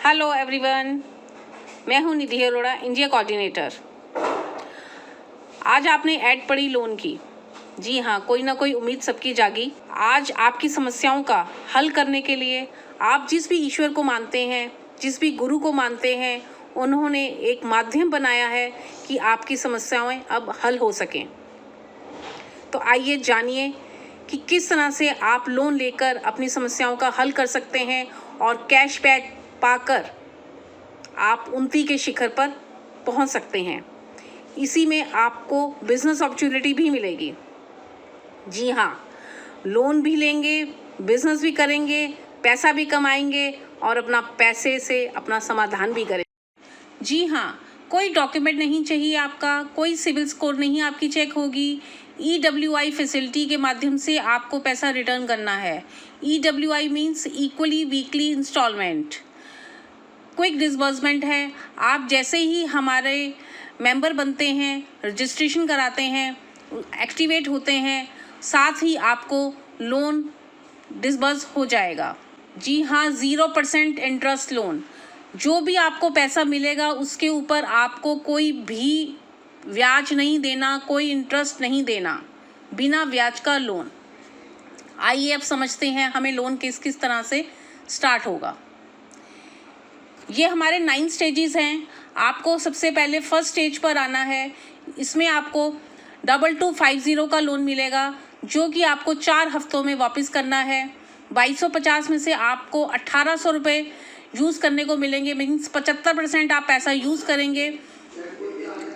Hello everyone, मैं हूं निधि Arora, India coordinator. आज आपने ऐड पढ़ी लोन की। जी हाँ, कोई ना कोई उम्मीद सबकी जागी। आज आपकी समस्याओं का हल करने के लिए आप जिस भी ईश्वर को मानते हैं, जिस भी गुरु को मानते हैं, उन्होंने एक माध्यम बनाया है कि आपकी समस्याएं अब हल हो सकें। तो आइए जानिए कि किस तरह से आप लोन लेकर अपनी समस्याओं का हल कर सकते हैं और कैशबैक पाकर आप उन्नति के शिखर पर पहुंच सकते हैं। इसी में आपको बिजनेस अपॉर्चुनिटी भी मिलेगी। जी हाँ, लोन भी लेंगे, बिजनेस भी करेंगे, पैसा भी कमाएंगे और अपना पैसे से अपना समाधान भी करेंगे। जी हाँ, कोई डॉक्यूमेंट नहीं चाहिए आपका, कोई सिविल स्कोर नहीं आपकी चेक होगी। EWI फैसिलिटी के माध्यम से आपको पैसा रिटर्न करना है। EWI means equally weekly installment, quick disbursement है। आप जैसे ही हमारे मेंबर बनते हैं, रजिस्ट्रेशन कराते हैं, एक्टिवेट होते हैं, साथ ही आपको लोन डिसबर्स हो जाएगा। जी हाँ, 0% इंटरेस्ट लोन। जो भी आपको पैसा मिलेगा उसके ऊपर आपको कोई भी ब्याज नहीं देना, कोई इंटरेस्ट नहीं देना, बिना ब्याज का लोन। आइए अब समझते हैं हमें लोन किस किस तरह से स्टार्ट होगा। ये हमारे 9 स्टेजेस हैं। आपको सबसे पहले फर्स्ट स्टेज पर आना है। इसमें आपको 2250 का लोन मिलेगा, जो कि आपको 4 हफ्तों में वापस करना है। 2250 में से आपको 1800 रुपये यूज़ करने को मिलेंगे। मीन्स 75% आप पैसा यूज़ करेंगे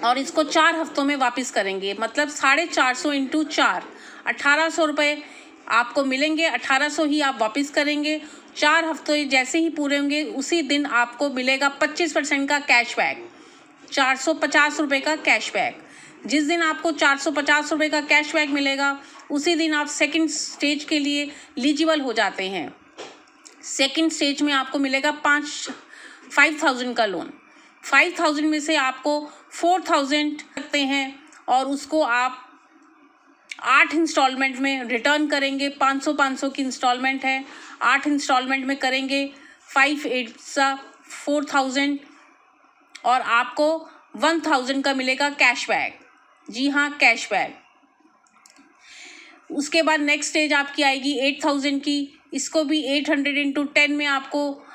और इसको 4 हफ्तों में वापस करेंगे। मतलब 450 इंटू 4, 1800 रुपये आपको मिलेंगे। 1800 ही आप वापस करेंगे। 4 हफ्ते जैसे ही पूरे होंगे उसी दिन आपको मिलेगा 25% का कैशबैक, 450 रुपये का कैशबैक। जिस दिन आपको 450 रुपये का कैशबैक मिलेगा उसी दिन आप सेकंड स्टेज के लिए एलिजिबल हो जाते हैं। सेकंड स्टेज में आपको मिलेगा 5000 का लोन। 5000 में से आपको 4000 रखते हैं और उसको आप 8 इंस्टॉलमेंट में रिटर्न करेंगे। 500 की इंस्टॉलमेंट है, 8 इंस्टॉलमेंट में करेंगे। 5 8 4000 और आपको 1000 का मिलेगा कैशबैक। जी हाँ, कैशबैक। उसके बाद नेक्स्ट स्टेज आपकी आएगी 8000 की। इसको भी 800 इंटू 10 में आपको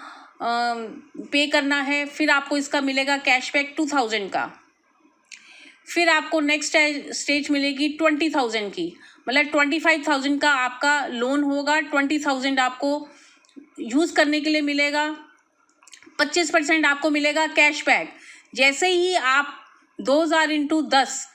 पे करना है। फिर आपको इसका मिलेगा कैशबैक 2000 का। फिर आपको नेक्स्ट स्टेज मिलेगी 20000 की। मतलब 25000 का आपका लोन होगा, 20000 आपको यूज़ करने के लिए मिलेगा। 25% आपको मिलेगा कैशबैक। जैसे ही आप 2000 इंटू 10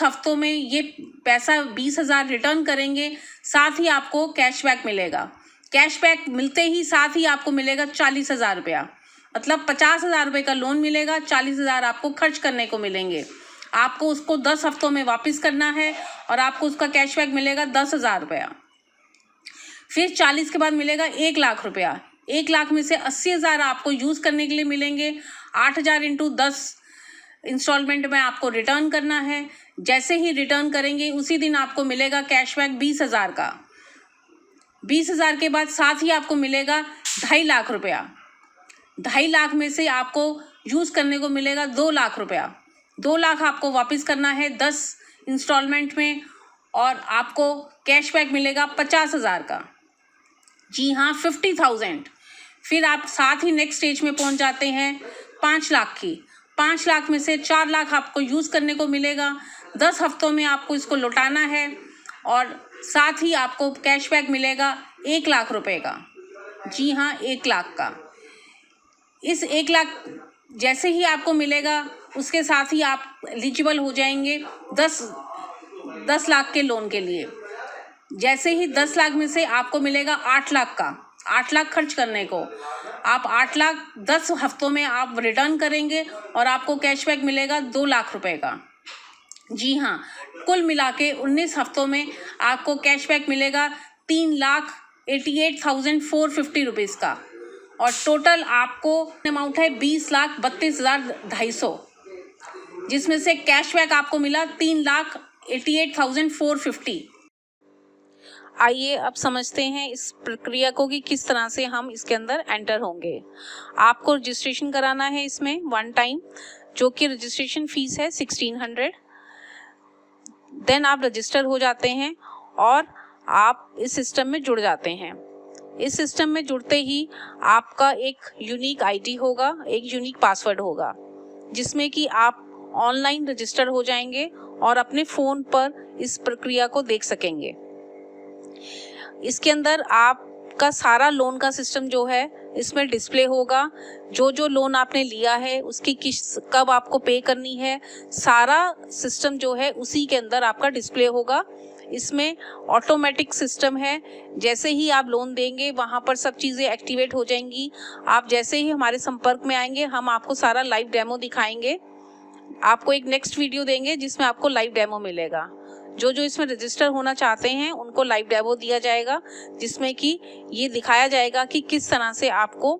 हफ्तों में ये पैसा 20000 रिटर्न करेंगे, साथ ही आपको कैशबैक मिलेगा। कैशबैक मिलते ही साथ ही आपको मिलेगा 40,000 रुपया। मतलब 50,000 रुपये का लोन मिलेगा, 40,000 आपको खर्च करने को मिलेंगे। आपको उसको 10 हफ्तों में वापस करना है और आपको उसका कैशबैक मिलेगा 10,000 रुपया। फिर 40 के बाद मिलेगा 1 लाख रुपया। 1 लाख में से 80,000 आपको यूज़ करने के लिए मिलेंगे। 8,000 इंटू 10 इंस्टॉलमेंट में आपको रिटर्न करना है। जैसे ही रिटर्न करेंगे उसी दिन आपको मिलेगा कैशबैक 20,000 का। 20,000 के बाद साथ ही आपको मिलेगा 2.5 लाख रुपया। 2.5 लाख में से आपको यूज़ करने को मिलेगा 2 लाख रुपया। 2 लाख आपको वापस करना है 10 इंस्टॉलमेंट में और आपको कैशबैक मिलेगा 50,000 का। जी हाँ, 50,000। फिर आप साथ ही नेक्स्ट स्टेज में पहुंच जाते हैं 5 लाख की। 5 लाख में से 4 लाख आपको यूज़ करने को मिलेगा। 10 हफ्तों में आपको इसको लौटाना है और साथ ही आपको कैशबैक मिलेगा 1 लाख रुपए का। जी हाँ, 1 लाख का। इस 1 लाख जैसे ही आपको मिलेगा उसके साथ ही आप एलिजिबल हो जाएंगे 10 लाख के लोन के लिए। जैसे ही 10 लाख में से आपको मिलेगा 8 लाख का, 8 लाख खर्च करने को। आप 8 लाख 10 हफ्तों में आप रिटर्न करेंगे और आपको कैशबैक मिलेगा 2 लाख रुपए का। जी हाँ, कुल मिला के 19 हफ्तों में आपको कैशबैक मिलेगा 3,88,450 रुपीज़ का और टोटल आपको अमाउंट है 20,32,250, जिसमें से कैशबैक आपको मिला 3,88,450। आइए अब समझते हैं इस प्रक्रिया को कि किस तरह से हम इसके अंदर एंटर होंगे। आपको रजिस्ट्रेशन कराना है इसमें वन टाइम, जो कि रजिस्ट्रेशन फीस है 1600। देन आप रजिस्टर हो जाते हैं और आप इस सिस्टम में जुड़ जाते हैं। इस सिस्टम में जुड़ते ही आपका एक यूनिक आईडी होगा, एक यूनिक पासवर्ड होगा, जिसमें कि आप ऑनलाइन रजिस्टर हो जाएंगे और अपने फ़ोन पर इस प्रक्रिया को देख सकेंगे। इसके अंदर आपका सारा लोन का सिस्टम जो है इसमें डिस्प्ले होगा। जो जो लोन आपने लिया है उसकी किस्त कब आपको पे करनी है, सारा सिस्टम जो है उसी के अंदर आपका डिस्प्ले होगा। इसमें ऑटोमेटिक सिस्टम है, जैसे ही आप लोन देंगे वहाँ पर सब चीज़ें एक्टिवेट हो जाएंगी। आप जैसे ही हमारे संपर्क में आएंगे हम आपको सारा लाइव डेमो दिखाएंगे। आपको एक नेक्स्ट वीडियो देंगे जिसमें आपको लाइव डेमो मिलेगा। जो जो इसमें रजिस्टर होना चाहते हैं उनको लाइव डेमो दिया जाएगा, जिसमें कि ये दिखाया जाएगा कि किस तरह से आपको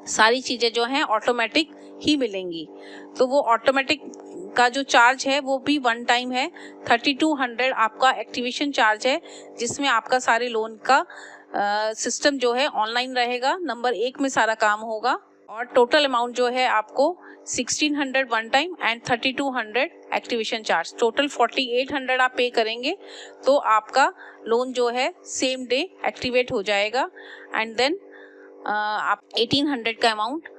सारी चीज़ें जो हैं ऑटोमेटिक ही मिलेंगी। तो वो ऑटोमेटिक का जो चार्ज है वो भी वन टाइम है, 3200 आपका एक्टिवेशन चार्ज है, जिसमें आपका सारे लोन का सिस्टम जो है ऑनलाइन रहेगा, नंबर 1 में सारा काम होगा। और टोटल अमाउंट जो है आपको 1600 one time and 3200 activation charge, total 4800 आप पे करेंगे तो आपका लोन जो है सेम डे एक्टिवेट हो जाएगा। एंड देन आप 1800 का अमाउंट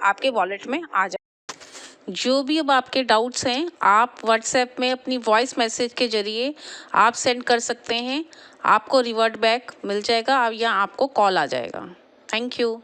आपके वॉलेट में आ जाए। जो भी अब आपके डाउट्स हैं आप व्हाट्सएप में अपनी वॉइस मैसेज के ज़रिए आप सेंड कर सकते हैं, आपको रिवर्ट बैक मिल जाएगा या आपको कॉल आ जाएगा। Thank you.